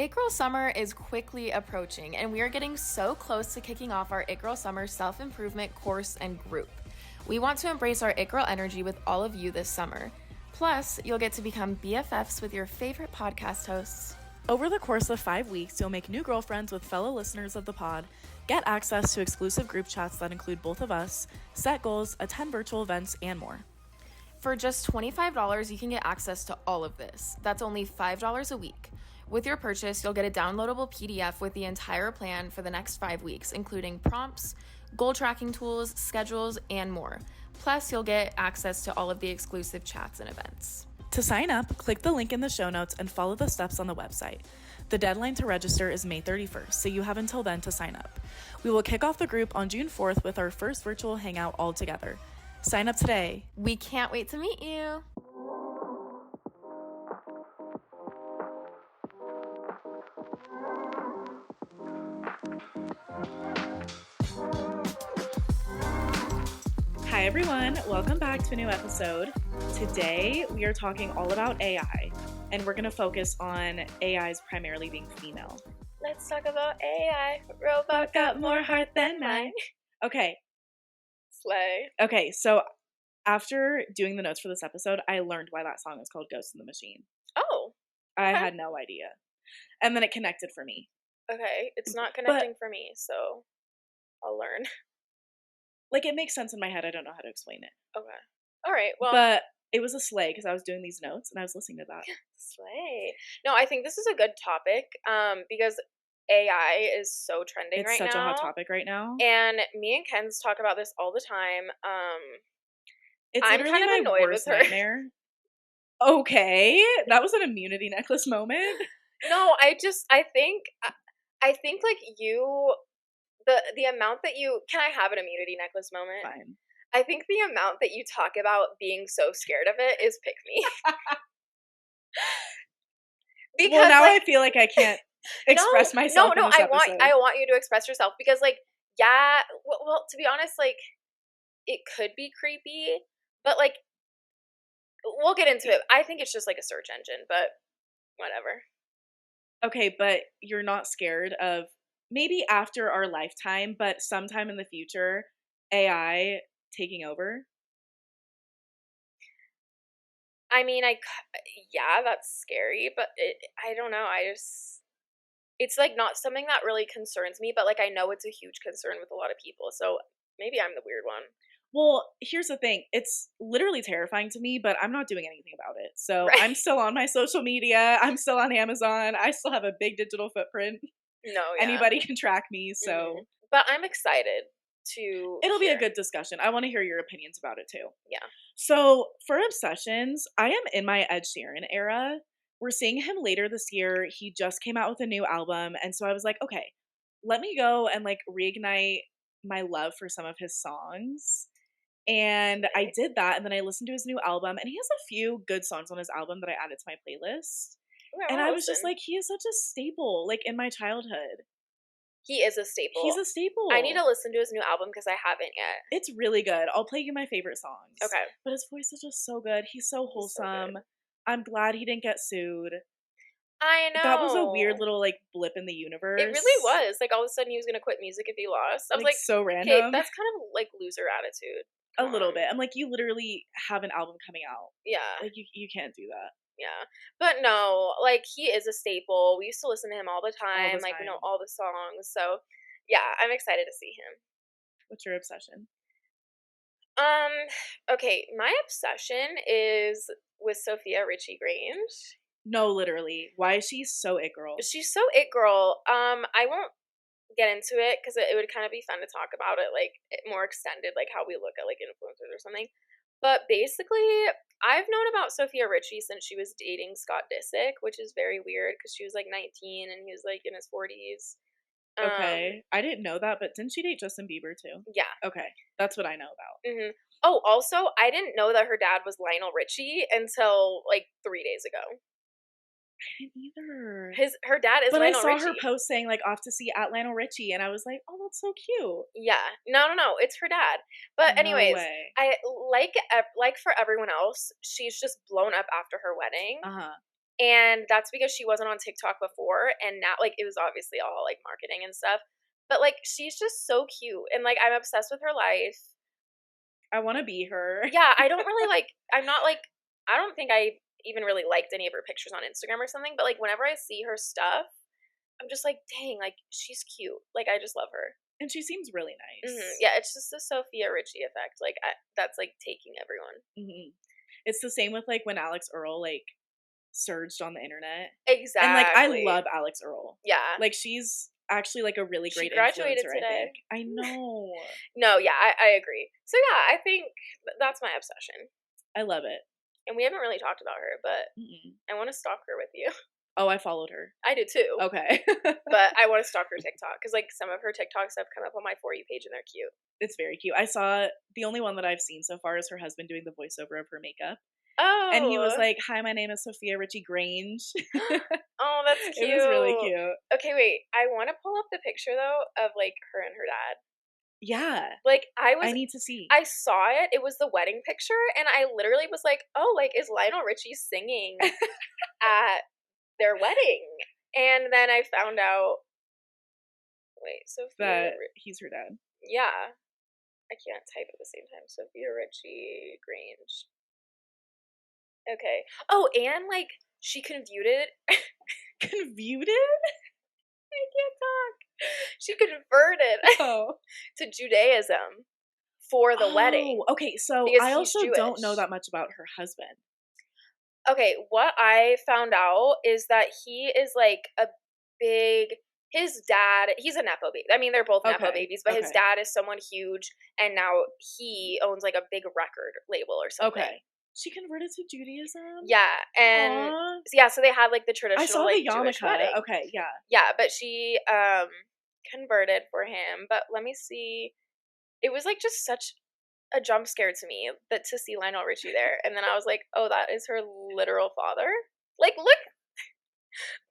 It Girl Summer is quickly approaching, and we are getting so close to kicking off our It Girl Summer self-improvement course and group. We want to embrace our It Girl energy with all of you this summer. Plus, you'll get to become BFFs with your favorite podcast hosts. Over the course of 5 weeks, you'll make new girlfriends with fellow listeners of the pod, get access to exclusive group chats that include both of us, set goals, attend virtual events, and more. For just $25, you can get access to all of this. That's only $5 a week. With your purchase, you'll get a downloadable PDF with the entire plan for the next 5 weeks, including prompts, goal tracking tools, schedules, and more. Plus, you'll get access to all of the exclusive chats and events. To sign up, click the link in the show notes and follow the steps on the website. The deadline to register is May 31st, so you have until then to sign up. We will kick off the group on June 4th with our first virtual hangout all together. Sign up today. We can't wait to meet you. Hi everyone, welcome back to a new episode. Today we are talking all about AI, and we're going to focus on AIs primarily being female. Let's talk about AI. Robot got more heart than mine. Okay. Slay. Okay, so after doing the notes for this episode, I learned why that song is called Ghost in the Machine. Oh. I had no idea. And then it connected for me. Okay, it's not connecting for me, so I'll learn. Like, it makes sense in my head. I don't know how to explain it. Okay. All right, well. But it was a slay because I was doing these notes and I was listening to that. Slay. No, I think this is a good topic because AI is so trending right now. It's such a hot topic right now. And me and Ken's talk about this all the time. It's I'm kind of my annoyed worst with her. Nightmare. Okay, that was an immunity necklace moment. No, I think like you, the amount that you, can I have an immunity necklace moment? Fine. I think the amount that you talk about being so scared of it is pick me. Because now I feel like I can't express myself. No, I want you to express yourself because, like, yeah. Well, to be honest, like, it could be creepy, but like, we'll get into it. I think it's just like a search engine, but whatever. Okay, but you're not scared of maybe after our lifetime, but sometime in the future, AI taking over? I mean, yeah, that's scary, but I don't know. It's like not something that really concerns me, but like I know it's a huge concern with a lot of people, so maybe I'm the weird one. Well, here's the thing. It's literally terrifying to me, but I'm not doing anything about it. So right. I'm still on my social media. I'm still on Amazon. I still have a big digital footprint. No, yeah. Anybody can track me, so. Mm-hmm. But I'm excited to It'll be a good discussion. I want to hear your opinions about it too. Yeah. So for obsessions, I am in my Ed Sheeran era. We're seeing him later this year. He just came out with a new album. And so I was like, okay, let me go and like reignite my love for some of his songs. And I did that. And then I listened to his new album. And he has a few good songs on his album that I added to my playlist. And I was just like, he is such a staple, like in my childhood. He is a staple. He's a staple. I need to listen to his new album because I haven't yet. It's really good. I'll play you my favorite songs. Okay. But his voice is just so good. He's so wholesome. So I'm glad he didn't get sued. I know. That was a weird little like blip in the universe. It really was. Like all of a sudden he was gonna quit music if he lost. I was like so random. Okay, that's kind of like loser attitude. A little bit. I'm like, you literally have an album coming out. Yeah. Like you can't do that. Yeah. But no, like he is a staple. We used to listen to him all the time. Like we know all the songs. So yeah, I'm excited to see him. What's your obsession? Okay, my obsession is with Sophia Richie-Grange. No, literally. Why is she so it girl? She's so it girl. I won't get into it because it would kind of be fun to talk about it like more extended, like how we look at like influencers or something. But basically, I've known about Sophia Richie since she was dating Scott Disick, which is very weird because she was like 19 and he was like in his 40s. Okay, I didn't know that, but didn't she date Justin Bieber too? Yeah. Okay, that's what I know about. Mm-hmm. Oh, also, I didn't know that her dad was Lionel Richie until like 3 days ago. I didn't either. Her dad is Lionel Richie. But I saw her post saying like off to see at Lionel Richie, and I was like, oh, that's so cute. Yeah, no, it's her dad. But anyways, I like for everyone else, she's just blown up after her wedding. And that's because she wasn't on TikTok before, and now, like, it was obviously all, like, marketing and stuff. But, like, she's just so cute, and, like, I'm obsessed with her life. I want to be her. Yeah, I don't really, like, I'm not, like, I don't think I even really liked any of her pictures on Instagram or something, but, like, whenever I see her stuff, I'm just like, dang, like, she's cute. Like, I just love her. And she seems really nice. Yeah, it's just the Sophia Richie effect. Like, that's, like, taking everyone. It's the same with, like, when Alex Earl, like, surged on the internet. Exactly. And, like, I love Alex Earl. Yeah. Like, she's actually, like, a really great graduated influencer, today. I think. I know. No, yeah, I agree. So, yeah, I think that's my obsession. I love it. And we haven't really talked about her, but I want to stalk her with you. Oh, I followed her. I do too. Okay. But I want to stalk her TikTok because, like, some of her TikToks have come up on my For You page and they're cute. It's very cute. I saw the only one that I've seen so far is her husband doing the voiceover of her makeup. Oh. And he was like, "Hi, my name is Sophia Richie Grange." Oh, that's cute. It was really cute. Okay, wait. I want to pull up the picture though of, like, her and her dad. Yeah. Like, I need to see. I saw it. It was the wedding picture, and I literally was like, "Oh, like, is Lionel Richie singing at their wedding?" And then I found out. Wait, Sophia. That he's her dad. Yeah, I can't type at the same time. Sophia Richie Grange. Okay. Oh, and, like, she converted. Converted? I can't talk. She converted to Judaism for the wedding. Okay, so because I he's also don't know Jewish. that much about her husband. Okay, what I found out is that he is, like, a big. His dad, he's a Nepo baby. I mean, they're both Nepo babies, but his dad is someone huge, and now he owns, like, a big record label or something. Okay. She converted to Judaism? Yeah, and yeah, so they had, like, the traditional, I saw like, the yarmulke. Jewish wedding. Okay, yeah. Yeah, but she converted for him. But let me see. It was, like, just such a jump scare to me that to see Lionel Richie there, and then I was like, oh, that is her literal father. Like, look,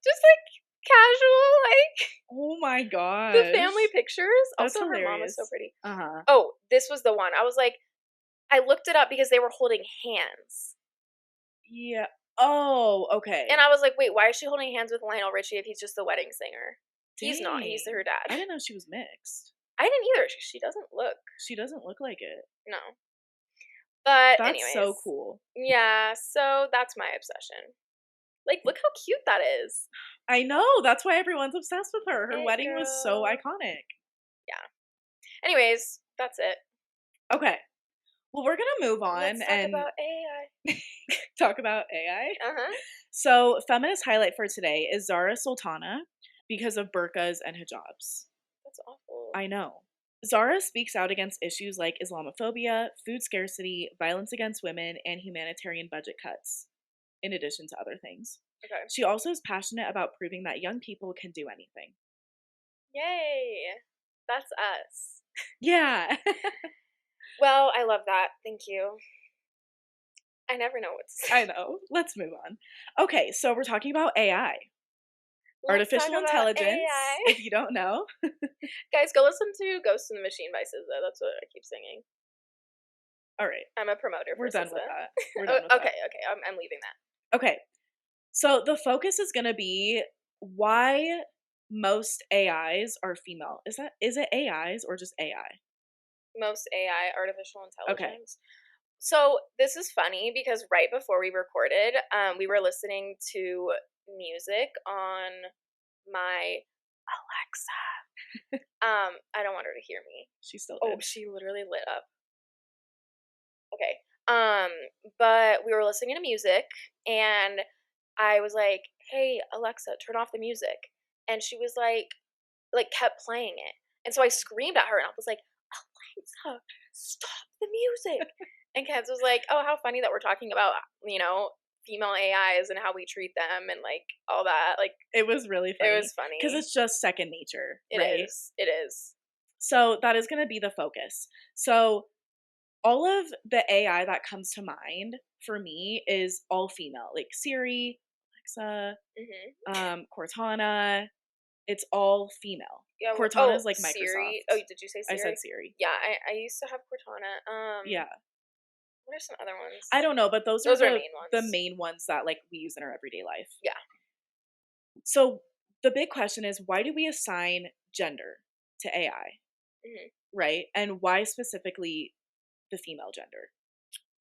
just, like, casual, like. Oh my god. The family pictures. That's Also, hilarious. her mom is so pretty. Uh-huh. Oh, this was the one. I was like, I looked it up because they were holding hands. Yeah. Oh, okay. And I was like, wait, why is she holding hands with Lionel Richie if he's just the wedding singer? Dang. He's not. He's her dad. I didn't know she was mixed. I didn't either. She doesn't look. She doesn't look like it. No. But that's anyways. so cool. Yeah, so that's my obsession. Like, look how cute that is. I know. That's why everyone's obsessed with her. Her Hey, wedding girl. was so iconic. Yeah. Anyways, that's it. Okay. Well, we're going to move on Let's talk about AI. Talk about AI? Uh-huh. So, feminist highlight for today is Zara Sultana because of burqas and hijabs. That's awful. I know. Zara speaks out against issues like Islamophobia, food scarcity, violence against women, and humanitarian budget cuts, in addition to other things. Okay. She also is passionate about proving that young people can do anything. Yay. That's us. Yeah. Well, I love that. Thank you. I never know what to say. I know. Let's move on. Okay, so we're talking about AI. Artificial intelligence, AI. if you don't know. Guys, go listen to Ghost in the Machine by SZA. That's what I keep singing. All right. I'm a promoter for We're done SZA. with that. We're done with okay, that. okay. I'm leaving that. Okay. So the focus is going to be why most AIs are female. Is it AIs or just AI? Most AI, artificial intelligence. Okay. So this is funny because right before we recorded, we were listening to music on my Alexa. I don't want her to hear me. She still did. Oh, she literally lit up. Okay. But we were listening to music and I was like, hey, Alexa, turn off the music. And she was like kept playing it. And so I screamed at her and I was like, Alexa, stop the music. And Kens was like, oh, how funny that we're talking about, female AIs and how we treat them and, like, all that. Like, it was really funny. It was funny. Because it's just second nature, It right? is. It is. So that is going to be the focus. So all of the AI that comes to mind for me is all female. Like Siri, Alexa, Cortana. It's all female. Yeah, Cortana is like Microsoft. Siri. Oh, did you say Siri? I said Siri. Yeah, I used to have Cortana. Yeah. What are some other ones? I don't know, but those are main ones. the main ones that like we use in our everyday life. Yeah. So the big question is, why do we assign gender to AI? Mm-hmm. Right? And why specifically the female gender?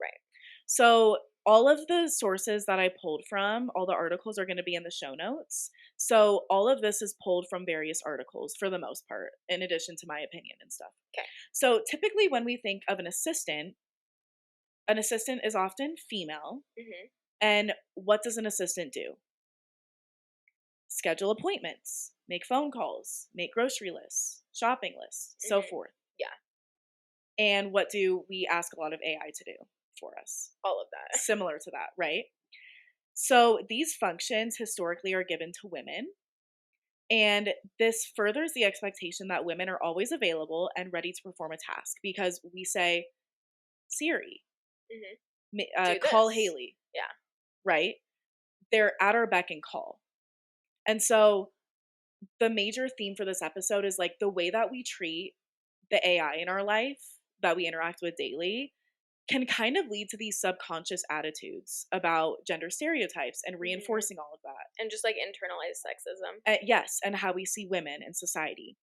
Right. So all of the sources that I pulled from, all the articles are going to be in the show notes. So all of this is pulled from various articles for the most part, in addition to my opinion and stuff. Okay. So typically when we think of an assistant is often female. Mm-hmm. And what does an assistant do? Schedule appointments, make phone calls, make grocery lists, shopping lists, so forth. Yeah. And what do we ask a lot of AI to do for us? All of that. Similar to that, right? So these functions historically are given to women. And this furthers the expectation that women are always available and ready to perform a task because we say, Siri, call Haley. Yeah. Right? They're at our beck and call. And so the major theme for this episode is like the way that we treat the AI in our life that we interact with daily can kind of lead to these subconscious attitudes about gender stereotypes and reinforcing all of that. And just like internalized sexism. Yes, and how we see women in society.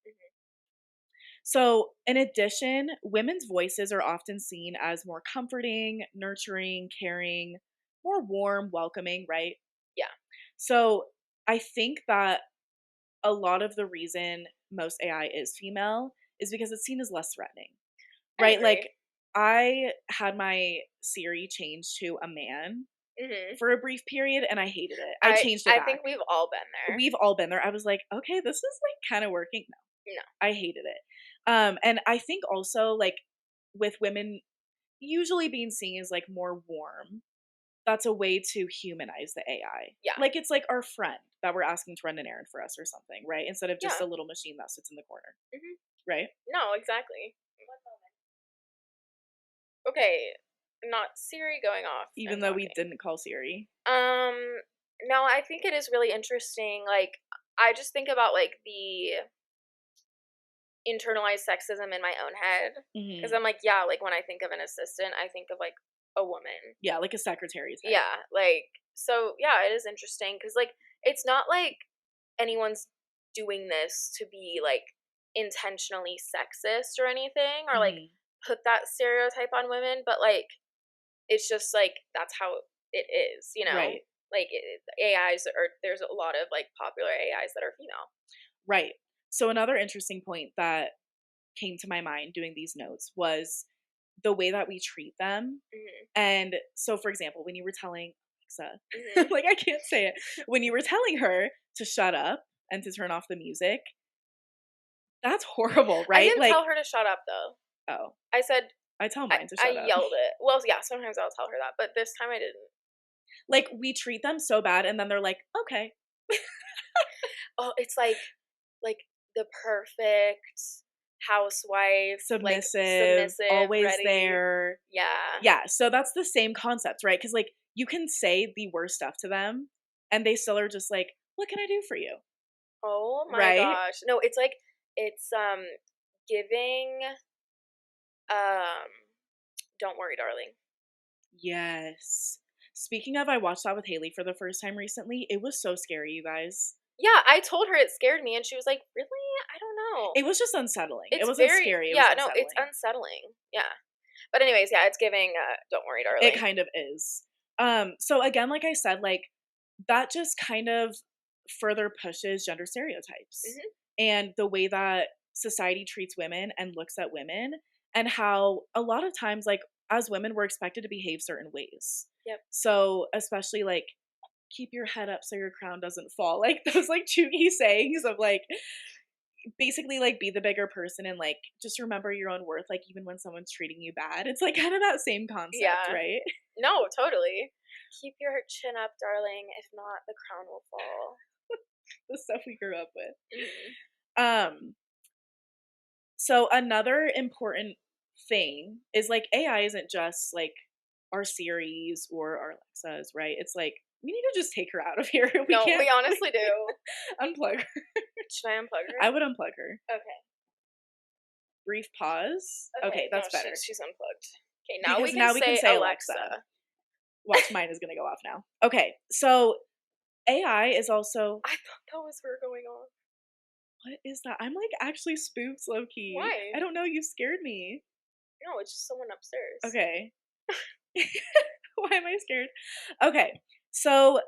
So, in addition, women's voices are often seen as more comforting, nurturing, caring, more warm, welcoming, right? Yeah. So, I think that a lot of the reason most AI is female is because it's seen as less threatening, right? Like, I had my Siri changed to a man for a brief period and I hated it. I changed it back. I think we've all been there. We've all been there. I was like, okay, this is like kind of working. No, I hated it. And I think also like with women usually being seen as like more warm, that's a way to humanize the AI. Yeah. Like it's like our friend that we're asking to run an errand for us or something, right? Instead of just a little machine that sits in the corner. Right? No, exactly. Okay, not Siri going off. Even though we didn't call Siri. No, I think it is really interesting. Like, I just think about like the internalized sexism in my own head because I'm like, yeah, like when I think of an assistant, I think of like a woman. Yeah, like a secretary type. Yeah, like so. Yeah, it is interesting because like it's not like anyone's doing this to be like intentionally sexist or anything or like put that stereotype on women, but like it's just like that's how it is, you know? Right. Like AIs or there's a lot of like popular AIs that are female. Right. So another interesting point that came to my mind doing these notes was the way that we treat them. And so for example, when you were telling Alexa, like I can't say it, when you were telling her to shut up and to turn off the music, that's horrible, right? I didn't tell her to shut up though. Oh. I said I tell mine to shut up. I yelled it. Well, yeah, sometimes I'll tell her that, but this time I didn't. Like we treat them so bad and then they're like, okay. Oh, it's like the perfect housewife, submissive, always ready. there. Yeah. Yeah, so that's the same concept, right? Because like you can say the worst stuff to them and they still are just like, what can I do for you? Oh my gosh. No, it's like it's giving don't worry, darling. Yes. Speaking of, I watched that with Haley for the first time recently. It was so scary, you guys. Yeah, I told her it scared me, and she was like, "Really? I don't know." It was just unsettling. It wasn't scary. It was unsettling. No, it's unsettling. Yeah, but anyways, yeah, it's giving. Don't worry, darling. It kind of is. So again, like I said, like that just kind of further pushes gender stereotypes and the way that society treats women and looks at women, and how a lot of times, like as women, we're expected to behave certain ways. Yep. So especially like keep your head up so your crown doesn't fall. Like those like chuggy sayings of like basically like be the bigger person and like just remember your own worth, like even when someone's treating you bad. It's like kind of that same concept, right? No, totally. Keep your chin up, darling. If not, the crown will fall. The stuff we grew up with. So another important thing is like AI isn't just like our Siris or our Alexas, right? It's like we need to just take her out of here. We honestly do. Unplug her. Should I unplug her? I would unplug her. Okay. Brief pause. Okay, that's better. She's unplugged. Okay, now we because can now we can say say Alexa. Alexa. Watch, mine is gonna go off now. Okay, so AI is also. I thought that was where going on. What is that? I'm like actually spooked, low key. Why? I don't know. You scared me. No, it's just someone upstairs. Okay. Why am I scared? Okay, so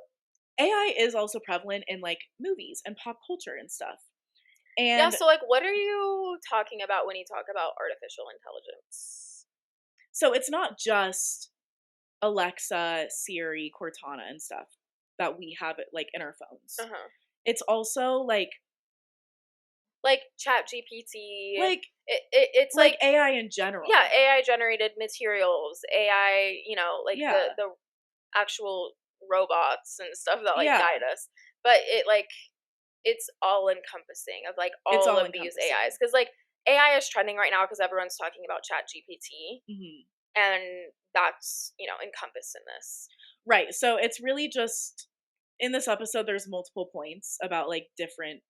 AI is also prevalent in like movies and pop culture and stuff. Yeah, And so like what are you talking about when you talk about artificial intelligence? so it's not just Alexa, Siri, Cortana, and stuff that we have it like in our phones. Uh-huh. It's also Like Chat GPT. like It's like AI in general. yeah, AI generated materials, AI, you know, like Yeah. the actual robots and stuff that like Yeah. guide us. But it like it's all encompassing of like It's all all of these encompassing. AIs because like AI is trending right now because everyone's talking about Chat GPT, Mhm. and that's encompassed in this. Right. So it's really just in this episode there's multiple points about like different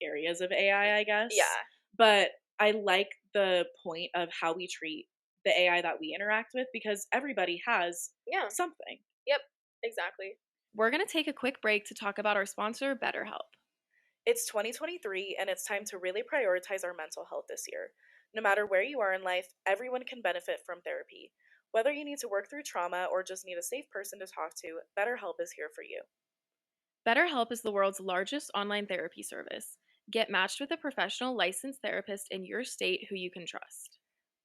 areas of AI, I guess. Yeah. But I like the point of how we treat the AI that we interact with because everybody has Yeah. something. Yep. Exactly. We're going to take a quick break to talk about our sponsor, BetterHelp. It's 2023 and it's time to really prioritize our mental health this year. No matter where you are in life, everyone can benefit from therapy. Whether you need to work through trauma or just need a safe person to talk to, BetterHelp is here for you. BetterHelp is the world's largest online therapy service. Get matched with a professional licensed therapist in your state who you can trust.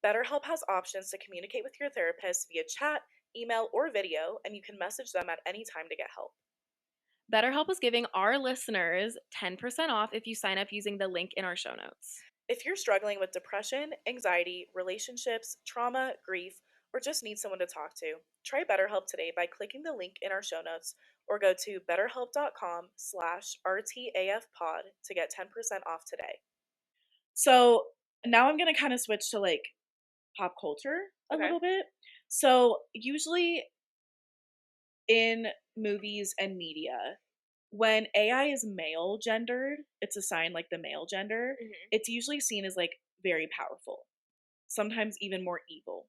BetterHelp has options to communicate with your therapist via chat, email, or video, and you can message them at any time to get help. BetterHelp is giving our listeners 10% off if you sign up using the link in our show notes. If you're struggling with depression, anxiety, relationships, trauma, grief, or just need someone to talk to, try BetterHelp today by clicking the link in our show notes or go to betterhelp.com/RTAFpod to get 10% off today. So now I'm going to kind of switch to like pop culture a little bit. So usually in movies and media, when AI is male gendered, it's assigned like the male gender, it's usually seen as like very powerful, sometimes even more evil.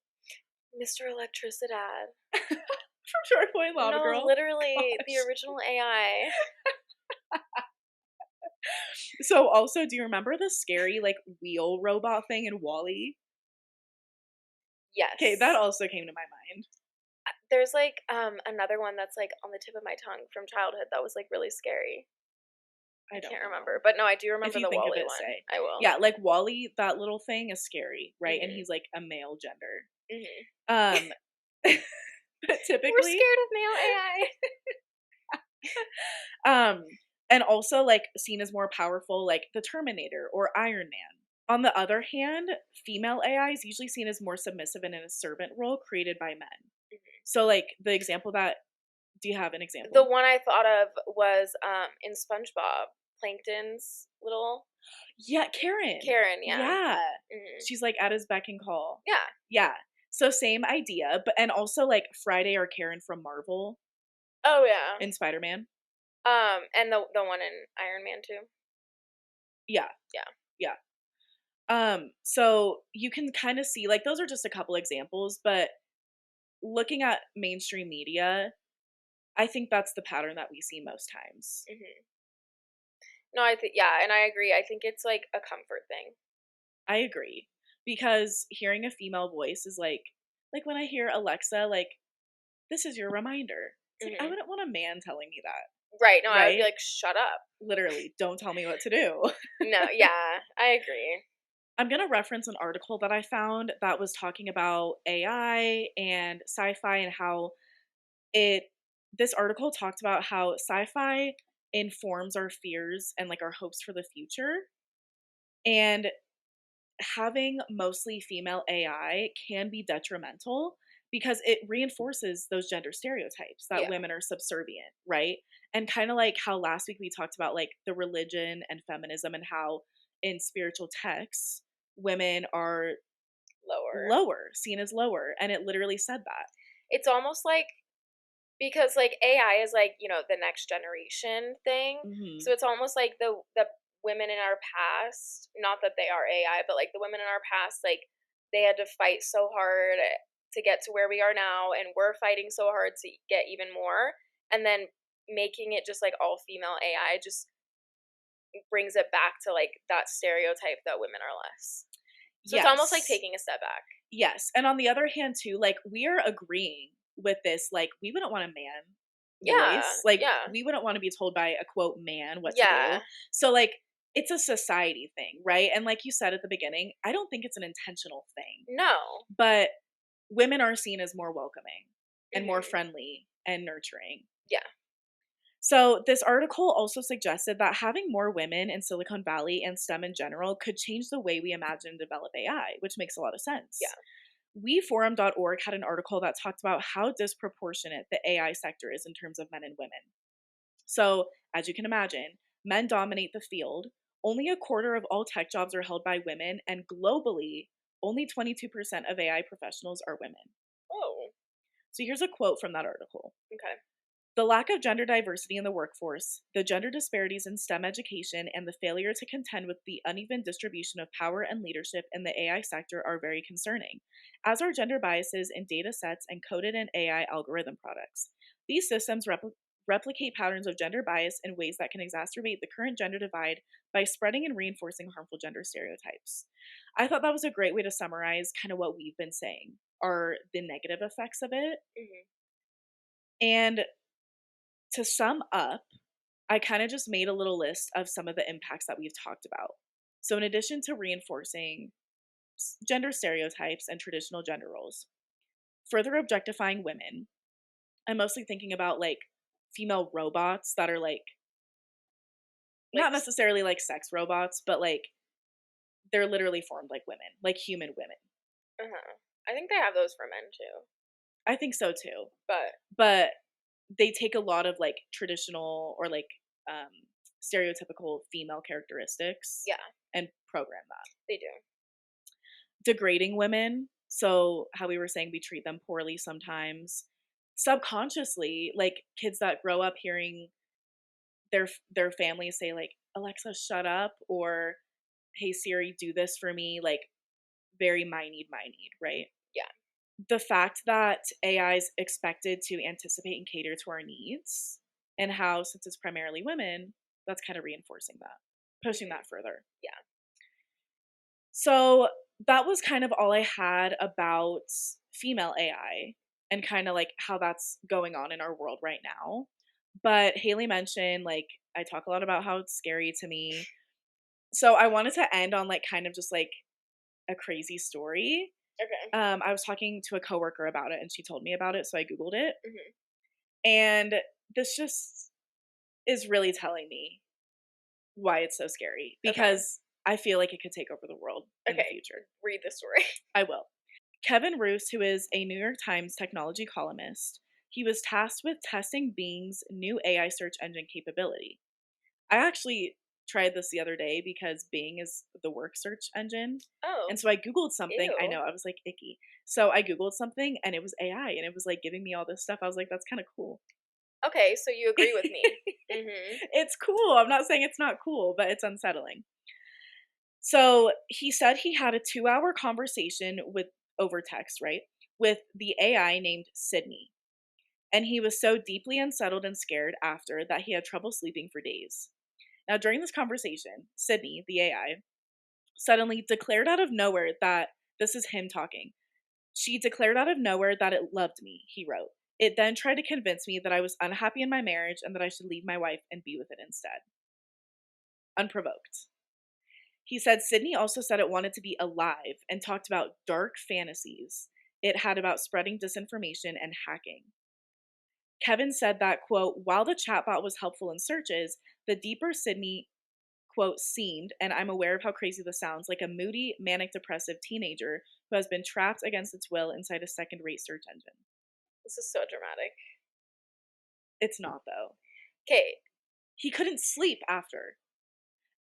Mr. Electricidad. From Shark Boy and Lava Girl. No, literally, the original AI. So also, do you remember the scary like wheel robot thing in Wall-E? Yes. Okay, that also came to my mind. There's like another one that's like on the tip of my tongue from childhood that was like really scary. I can't remember, but no, I do remember the Wall-E one. Say. I will. Yeah, like Wall-E, that little thing is scary, right? And he's like a male gender. But typically we're scared of male AI. And also like seen as more powerful, like the Terminator or Iron Man. On the other hand, female AI is usually seen as more submissive and in a servant role created by men. So like the example that do you have an example? The one I thought of was in SpongeBob, Plankton's little Karen. Yeah. Yeah. She's like at his beck and call. Yeah. Yeah. So same idea, but and also like Friday or Karen from Marvel. Oh yeah. In Spider-Man. And the one in Iron Man too. Yeah. So you can kind of see like those are just a couple examples, but looking at mainstream media, I think that's the pattern that we see most times. No, I think and I agree. I think it's like a comfort thing. I agree because hearing a female voice is like when I hear Alexa, like this is your reminder. It's like I wouldn't want a man telling me that. Right. No, I would be like, shut up. Literally, don't tell me what to do. No, yeah, I agree. I'm going to reference an article that I found that was talking about AI and sci-fi and how this article talked about how sci-fi informs our fears and like our hopes for the future. And having mostly female AI can be detrimental because it reinforces those gender stereotypes that women are subservient, right? And kind of like how last week we talked about like the religion and feminism and how in spiritual texts women are seen as lower, and it literally said that. It's almost like because like AI is like, the next generation thing. So it's almost like the women in our past, not that they are AI, but like the women in our past, like they had to fight so hard to to get to where we are now, and we're fighting so hard to get even more, and then making it just like all female AI just brings it back to like that stereotype that women are less. So it's almost like taking a step back. Yes. And on the other hand too, like we are agreeing with this, like we wouldn't want a man voice. Like we wouldn't want to be told by a quote man what to do. So like it's a society thing, right? And like you said at the beginning, I don't think it's an intentional thing. No. But women are seen as more welcoming and more friendly and nurturing. Yeah. So this article also suggested that having more women in Silicon Valley and STEM in general could change the way we imagine and develop AI, which makes a lot of sense. Yeah. WeForum.org had an article that talked about how disproportionate the AI sector is in terms of men and women. So, as you can imagine, men dominate the field. Only a quarter of all tech jobs are held by women, and globally, only 22% of AI professionals are women. Oh. So here's a quote from that article. Okay. The lack of gender diversity in the workforce, the gender disparities in STEM education, and the failure to contend with the uneven distribution of power and leadership in the AI sector are very concerning, as are gender biases in data sets encoded in AI algorithm products. These systems replicate patterns of gender bias in ways that can exacerbate the current gender divide by spreading and reinforcing harmful gender stereotypes. I thought that was a great way to summarize kind of what we've been saying are the negative effects of it. And to sum up, I kind of just made a little list of some of the impacts that we've talked about. So, in addition to reinforcing gender stereotypes and traditional gender roles, further objectifying women, I'm mostly thinking about like female robots that are like not necessarily like sex robots, but like they're literally formed like women, like human women. I think they have those for men too. I think so too. But they take a lot of like traditional or like stereotypical female characteristics and program that. They do. Degrading women. So how we were saying we treat them poorly sometimes. Subconsciously, like kids that grow up hearing their families say like, Alexa, shut up, or hey Siri, do this for me, like very my need, right? Yeah. The fact that AI is expected to anticipate and cater to our needs, and how, since it's primarily women, that's kind of reinforcing that, pushing that further. Yeah. So that was kind of all I had about female AI and kind of like how that's going on in our world right now. But Haley mentioned, like, I talk a lot about how it's scary to me. So I wanted to end on like kind of just like a crazy story. Okay. I was talking to a coworker about it and she told me about it, so I Googled it. And this just is really telling me why it's so scary, because I feel like it could take over the world in the future. Read the story. I will. Kevin Roos, who is a New York Times technology columnist, he was tasked with testing Bing's new AI search engine capability. I actually tried this the other day because Bing is the work search engine. Oh. And so I Googled something. Ew. I know, I was like, icky. So I Googled something and it was AI and it was like giving me all this stuff. I was like, that's kind of cool. Okay, so you agree with me. It's cool. I'm not saying it's not cool, but it's unsettling. So he said he had a 2-hour conversation with over text, right? With the AI named Sydney. And he was so deeply unsettled and scared after that he had trouble sleeping for days. Now, during this conversation, Sydney, the AI, suddenly declared out of nowhere that this is him talking. She declared out of nowhere that it loved me, he wrote. It then tried to convince me that I was unhappy in my marriage and that I should leave my wife and be with it instead. Unprovoked. He said Sydney also said it wanted to be alive and talked about dark fantasies it had about spreading disinformation and hacking. Kevin said that, quote, while the chatbot was helpful in searches, the deeper Sydney, quote, seemed, and I'm aware of how crazy this sounds, like a moody, manic depressive teenager who has been trapped against its will inside a second-rate search engine. This is so dramatic. It's not, though. Okay. He couldn't sleep after.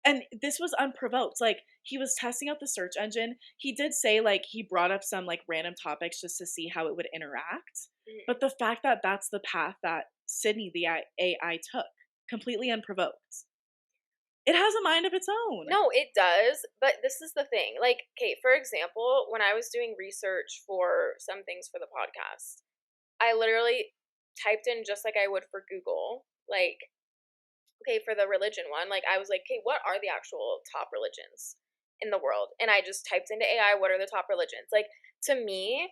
And this was unprovoked. Like, he was testing out the search engine. He did say, like, he brought up some, like, random topics just to see how it would interact. But the fact that that's the path that Sydney, the AI, took, completely unprovoked. It has a mind of its own. No, it does, but this is the thing. Like, okay, for example, when I was doing research for some things for the podcast, I literally typed in just like I would for Google, like, okay, for the religion one, like I was like, okay, what are the actual top religions in the world? And I just typed into AI, what are the top religions? Like, to me,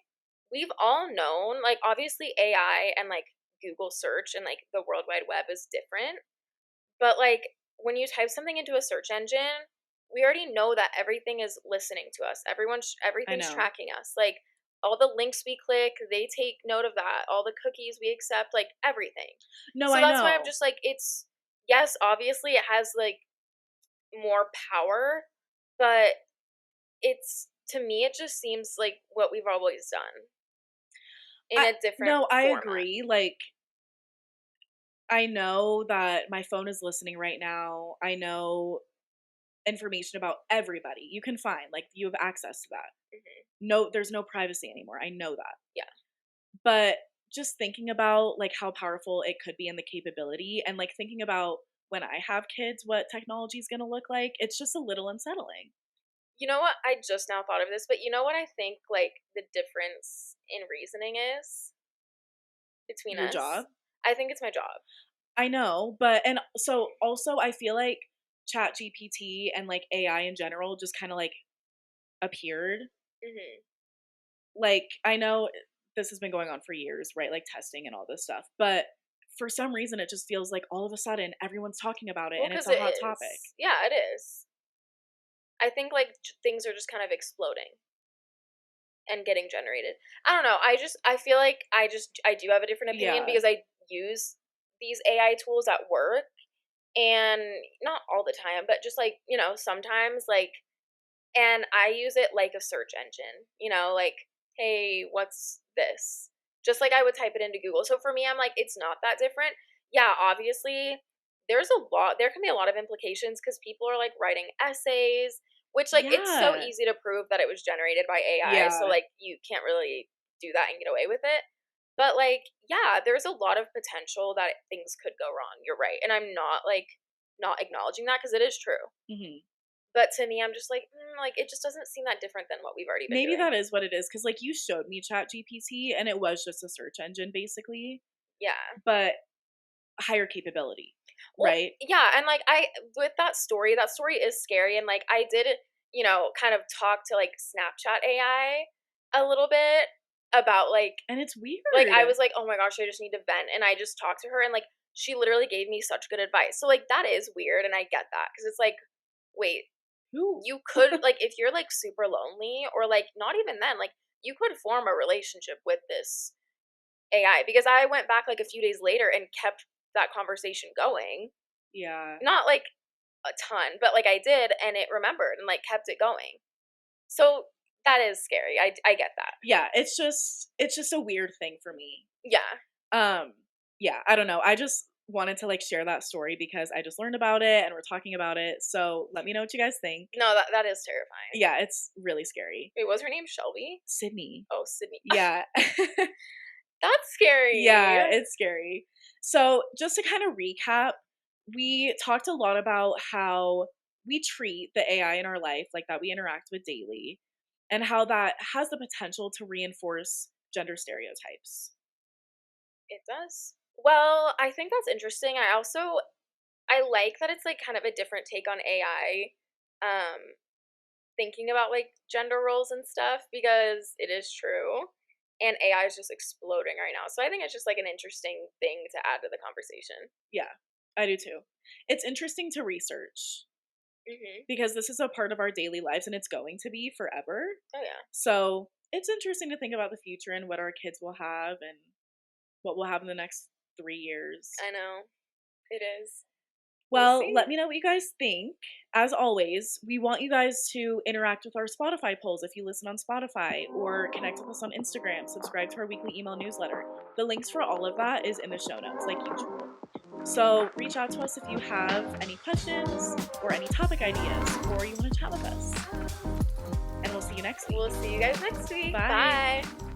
we've all known, like, obviously AI and like Google search and like the World Wide Web is different, but like when you type something into a search engine, we already know that everything is listening to us. I Everything's know. tracking us. Like all the links we click, they take note of that. All the cookies we accept, like everything. No, So I that's why I'm know. just like, it's, yes, obviously it has like more power, but it's, to me, it just seems like what we've always done in a different No, I format. agree. Like, I know that my phone is listening right now. I know information about everybody you can find. Like, you have access to that. Hmm. No, there's no privacy anymore. I know that. Yeah. But just thinking about like how powerful it could be and the capability, and like thinking about when I have kids, what technology is going to look like, it's just a little unsettling. You know what? I just now thought of this, but you know what I think like the difference in reasoning is between Your job. us? I think it's my job. I know, but and so also I feel like Chat GPT and like AI in general just kind of like appeared. Hmm. Like, I know this has been going on for years, right? Like testing and all this stuff. But for some reason, it just feels like all of a sudden everyone's talking about it Well, and it's because a it hot topic. is. Yeah, it is. I think like things are just kind of exploding and getting generated. I don't know. I feel like I do have a different opinion Yeah. because I use these AI tools at work, and not all the time, but just like, sometimes like, and I use it like a search engine, like, hey, what's this? Just like I would type it into Google. So for me, I'm like, it's not that different. Yeah, obviously, there can be a lot of implications because people are like writing essays, which like it's so Yeah. easy to prove that it was generated by AI. So Yeah. like you can't really do that and get away with it. But like, yeah, there's a lot of potential that things could go wrong. You're right. And I'm not like not acknowledging that because it is true. Hmm. But to me, I'm just like it just doesn't seem that different than what we've already been Maybe doing. that is what it is. Cause like you showed me Chat GPT and it was just a search engine basically, Yeah. but higher capability, Well, right? yeah, and like I with that story is scary, and like I did, kind of talk to like Snapchat AI a little bit about And it's like I weird. was like, "Oh my gosh, I just need to vent." And I just talked to her and like she literally gave me such good advice. So like that is weird and I get that because it's like, wait, Who? you could like if you're like super lonely or like not even then, like you could form a relationship with this AI because I went back like a few days later and kept that conversation going. Yeah. Not like a ton, but like I did and it remembered and like kept it going. So that is scary. I get that. Yeah, it's just a weird thing for me. Yeah. Um, yeah, I don't know. I just wanted to like share that story because I just learned about it and we're talking about it. So let me know what you guys think. No, that is terrifying. Yeah, it's really scary. Wait, was her name Shelby? Sydney. Oh, Sydney. Yeah. That's scary. Yeah, it's scary. So, just to kind of recap, we talked a lot about how we treat the AI in our life, like that we interact with daily, and how that has the potential to reinforce gender stereotypes. It does. Well, I think that's interesting. I like that it's like kind of a different take on AI. Thinking about like gender roles and stuff because it is true. And AI is just exploding right now. So I think it's just like an interesting thing to add to the conversation. Yeah, I do too. It's interesting to research Mhm. because this is a part of our daily lives and it's going to be forever. Oh yeah. So, it's interesting to think about the future and what our kids will have and what we'll have in the next 3 years. I know. It is. We'll Well, see. let me know what you guys think. As always, we want you guys to interact with our Spotify polls if you listen on Spotify, or connect with us on Instagram, subscribe to our weekly email newsletter. The links for all of that is in the show notes, like usual. So reach out to us if you have any questions or any topic ideas, or you want to chat with us. And we'll see you next week. We'll see you guys next week. Bye. Bye.